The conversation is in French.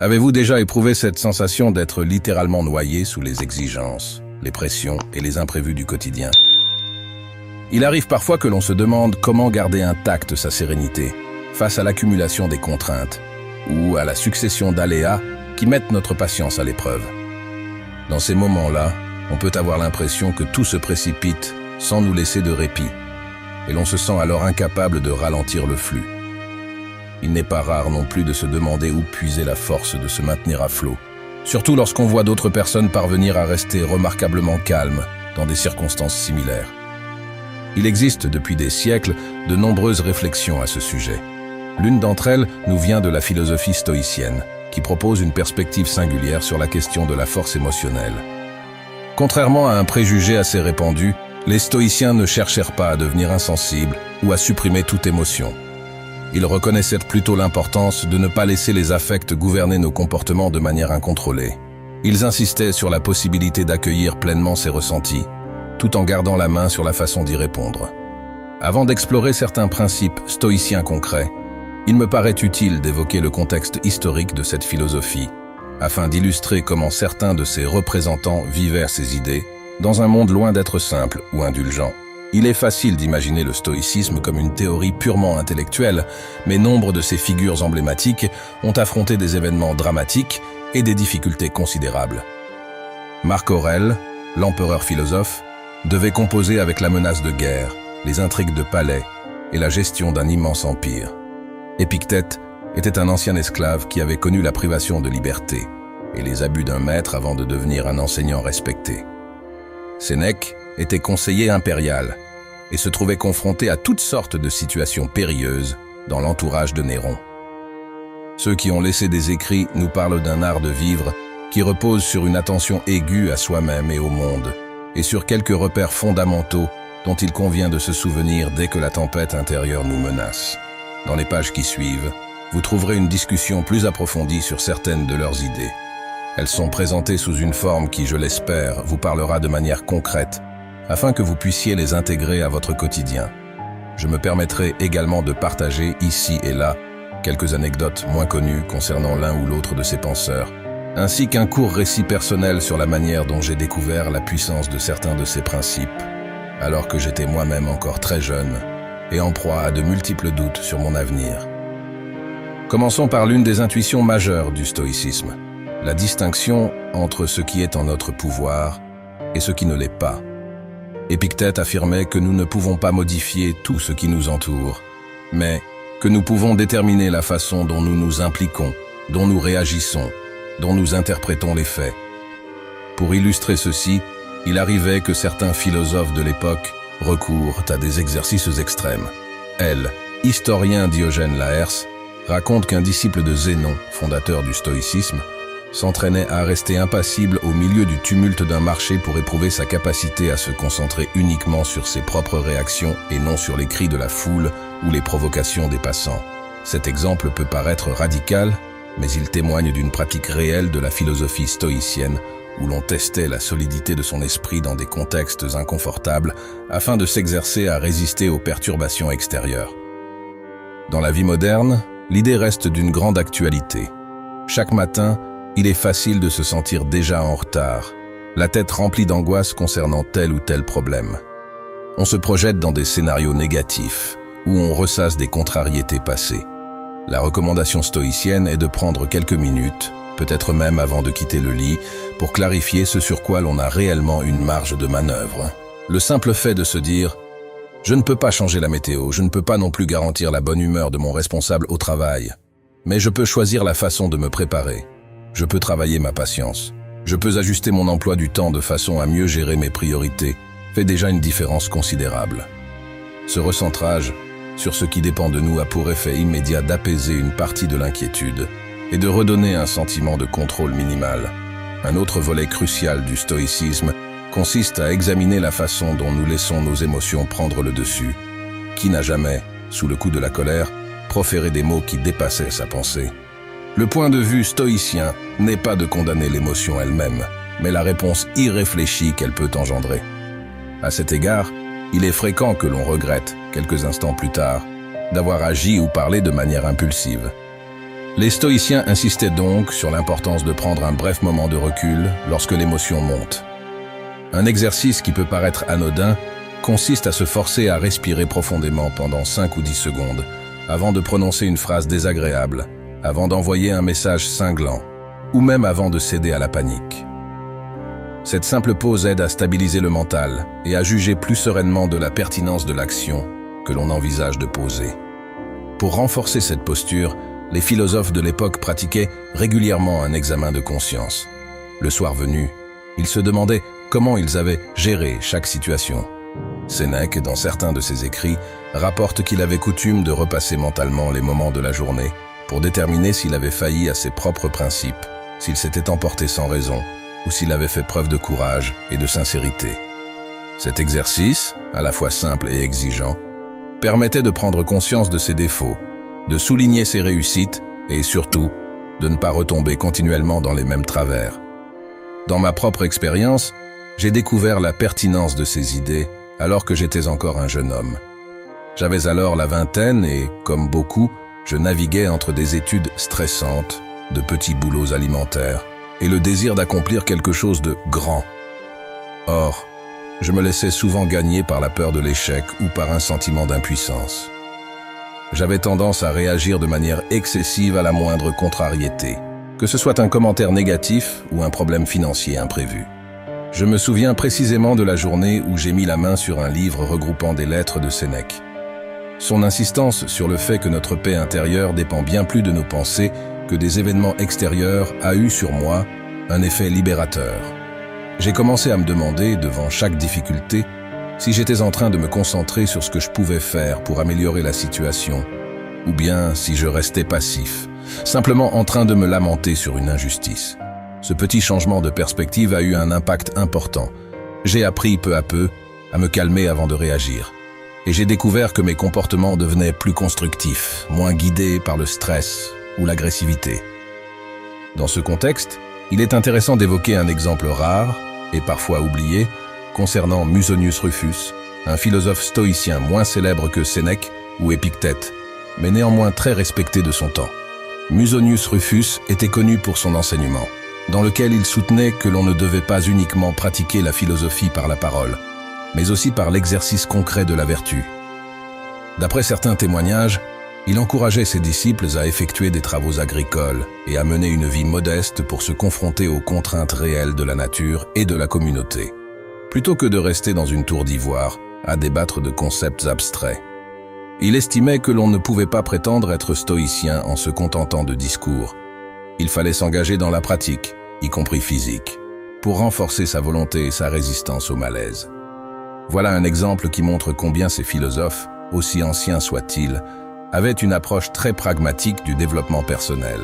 Avez-vous déjà éprouvé cette sensation d'être littéralement noyé sous les exigences, les pressions et les imprévus du quotidien? Il arrive parfois que l'on se demande comment garder intacte sa sérénité face à l'accumulation des contraintes ou à la succession d'aléas qui mettent notre patience à l'épreuve. Dans ces moments-là, on peut avoir l'impression que tout se précipite sans nous laisser de répit, et l'on se sent alors incapable de ralentir le flux. Il n'est pas rare non plus de se demander où puiser la force de se maintenir à flot, surtout lorsqu'on voit d'autres personnes parvenir à rester remarquablement calmes dans des circonstances similaires. Il existe depuis des siècles de nombreuses réflexions à ce sujet. L'une d'entre elles nous vient de la philosophie stoïcienne, qui propose une perspective singulière sur la question de la force émotionnelle. Contrairement à un préjugé assez répandu, les stoïciens ne cherchèrent pas à devenir insensibles ou à supprimer toute émotion. Ils reconnaissaient plutôt l'importance de ne pas laisser les affects gouverner nos comportements de manière incontrôlée. Ils insistaient sur la possibilité d'accueillir pleinement ces ressentis, tout en gardant la main sur la façon d'y répondre. Avant d'explorer certains principes stoïciens concrets, il me paraît utile d'évoquer le contexte historique de cette philosophie, afin d'illustrer comment certains de ses représentants vivaient ces idées, dans un monde loin d'être simple ou indulgent. Il est facile d'imaginer le stoïcisme comme une théorie purement intellectuelle, mais nombre de ces figures emblématiques ont affronté des événements dramatiques et des difficultés considérables. Marc Aurèle, l'empereur philosophe, devait composer avec la menace de guerre, les intrigues de palais et la gestion d'un immense empire. Épictète était un ancien esclave qui avait connu la privation de liberté et les abus d'un maître avant de devenir un enseignant respecté. Sénèque était conseiller impérial et se trouvait confronté à toutes sortes de situations périlleuses dans l'entourage de Néron. Ceux qui ont laissé des écrits nous parlent d'un art de vivre qui repose sur une attention aiguë à soi-même et au monde, et sur quelques repères fondamentaux dont il convient de se souvenir dès que la tempête intérieure nous menace. Dans les pages qui suivent, vous trouverez une discussion plus approfondie sur certaines de leurs idées. Elles sont présentées sous une forme qui, je l'espère, vous parlera de manière concrète, afin que vous puissiez les intégrer à votre quotidien. Je me permettrai également de partager ici et là quelques anecdotes moins connues concernant l'un ou l'autre de ces penseurs, ainsi qu'un court récit personnel sur la manière dont j'ai découvert la puissance de certains de ces principes, alors que j'étais moi-même encore très jeune et en proie à de multiples doutes sur mon avenir. Commençons par l'une des intuitions majeures du stoïcisme, la distinction entre ce qui est en notre pouvoir et ce qui ne l'est pas. Épictète affirmait que nous ne pouvons pas modifier tout ce qui nous entoure, mais que nous pouvons déterminer la façon dont nous nous impliquons, dont nous réagissons, dont nous interprétons les faits. Pour illustrer ceci, il arrivait que certains philosophes de l'époque recourent à des exercices extrêmes. Historien Diogène Laërce, raconte qu'un disciple de Zénon, fondateur du stoïcisme, s'entraînait à rester impassible au milieu du tumulte d'un marché pour éprouver sa capacité à se concentrer uniquement sur ses propres réactions et non sur les cris de la foule ou les provocations des passants. Cet exemple peut paraître radical, mais il témoigne d'une pratique réelle de la philosophie stoïcienne où l'on testait la solidité de son esprit dans des contextes inconfortables afin de s'exercer à résister aux perturbations extérieures. Dans la vie moderne, l'idée reste d'une grande actualité. Chaque matin, il est facile de se sentir déjà en retard, la tête remplie d'angoisse concernant tel ou tel problème. On se projette dans des scénarios négatifs, où on ressasse des contrariétés passées. La recommandation stoïcienne est de prendre quelques minutes, peut-être même avant de quitter le lit, pour clarifier ce sur quoi l'on a réellement une marge de manœuvre. Le simple fait de se dire « Je ne peux pas changer la météo, je ne peux pas non plus garantir la bonne humeur de mon responsable au travail, mais je peux choisir la façon de me préparer. Je peux travailler ma patience. Je peux ajuster mon emploi du temps de façon à mieux gérer mes priorités, fait déjà une différence considérable. » Ce recentrage sur ce qui dépend de nous a pour effet immédiat d'apaiser une partie de l'inquiétude et de redonner un sentiment de contrôle minimal. Un autre volet crucial du stoïcisme consiste à examiner la façon dont nous laissons nos émotions prendre le dessus. Qui n'a jamais, sous le coup de la colère, proféré des mots qui dépassaient sa pensée? Le point de vue stoïcien n'est pas de condamner l'émotion elle-même, mais la réponse irréfléchie qu'elle peut engendrer. À cet égard, il est fréquent que l'on regrette, quelques instants plus tard, d'avoir agi ou parlé de manière impulsive. Les stoïciens insistaient donc sur l'importance de prendre un bref moment de recul lorsque l'émotion monte. Un exercice qui peut paraître anodin consiste à se forcer à respirer profondément pendant 5 ou 10 secondes avant de prononcer une phrase désagréable, avant d'envoyer un message cinglant, ou même avant de céder à la panique. Cette simple pause aide à stabiliser le mental et à juger plus sereinement de la pertinence de l'action que l'on envisage de poser. Pour renforcer cette posture, les philosophes de l'époque pratiquaient régulièrement un examen de conscience. Le soir venu, ils se demandaient comment ils avaient géré chaque situation. Sénèque, dans certains de ses écrits, rapporte qu'il avait coutume de repasser mentalement les moments de la journée pour déterminer s'il avait failli à ses propres principes, s'il s'était emporté sans raison ou s'il avait fait preuve de courage et de sincérité. Cet exercice, à la fois simple et exigeant, permettait de prendre conscience de ses défauts, de souligner ses réussites et surtout, de ne pas retomber continuellement dans les mêmes travers. Dans ma propre expérience, j'ai découvert la pertinence de ces idées alors que j'étais encore un jeune homme. J'avais alors la vingtaine et, comme beaucoup, je naviguais entre des études stressantes, de petits boulots alimentaires et le désir d'accomplir quelque chose de grand. Or, je me laissais souvent gagner par la peur de l'échec ou par un sentiment d'impuissance. J'avais tendance à réagir de manière excessive à la moindre contrariété, que ce soit un commentaire négatif ou un problème financier imprévu. Je me souviens précisément de la journée où j'ai mis la main sur un livre regroupant des lettres de Sénèque. Son insistance sur le fait que notre paix intérieure dépend bien plus de nos pensées que des événements extérieurs a eu sur moi un effet libérateur. J'ai commencé à me demander, devant chaque difficulté, si j'étais en train de me concentrer sur ce que je pouvais faire pour améliorer la situation, ou bien si je restais passif, simplement en train de me lamenter sur une injustice. Ce petit changement de perspective a eu un impact important. J'ai appris peu à peu à me calmer avant de réagir. Et j'ai découvert que mes comportements devenaient plus constructifs, moins guidés par le stress ou l'agressivité. Dans ce contexte, il est intéressant d'évoquer un exemple rare, et parfois oublié, concernant Musonius Rufus, un philosophe stoïcien moins célèbre que Sénèque ou Épictète, mais néanmoins très respecté de son temps. Musonius Rufus était connu pour son enseignement, dans lequel il soutenait que l'on ne devait pas uniquement pratiquer la philosophie par la parole, mais aussi par l'exercice concret de la vertu. D'après certains témoignages, il encourageait ses disciples à effectuer des travaux agricoles et à mener une vie modeste pour se confronter aux contraintes réelles de la nature et de la communauté, plutôt que de rester dans une tour d'ivoire à débattre de concepts abstraits. Il estimait que l'on ne pouvait pas prétendre être stoïcien en se contentant de discours. Il fallait s'engager dans la pratique, y compris physique, pour renforcer sa volonté et sa résistance au malaise. Voilà un exemple qui montre combien ces philosophes, aussi anciens soient-ils, avaient une approche très pragmatique du développement personnel.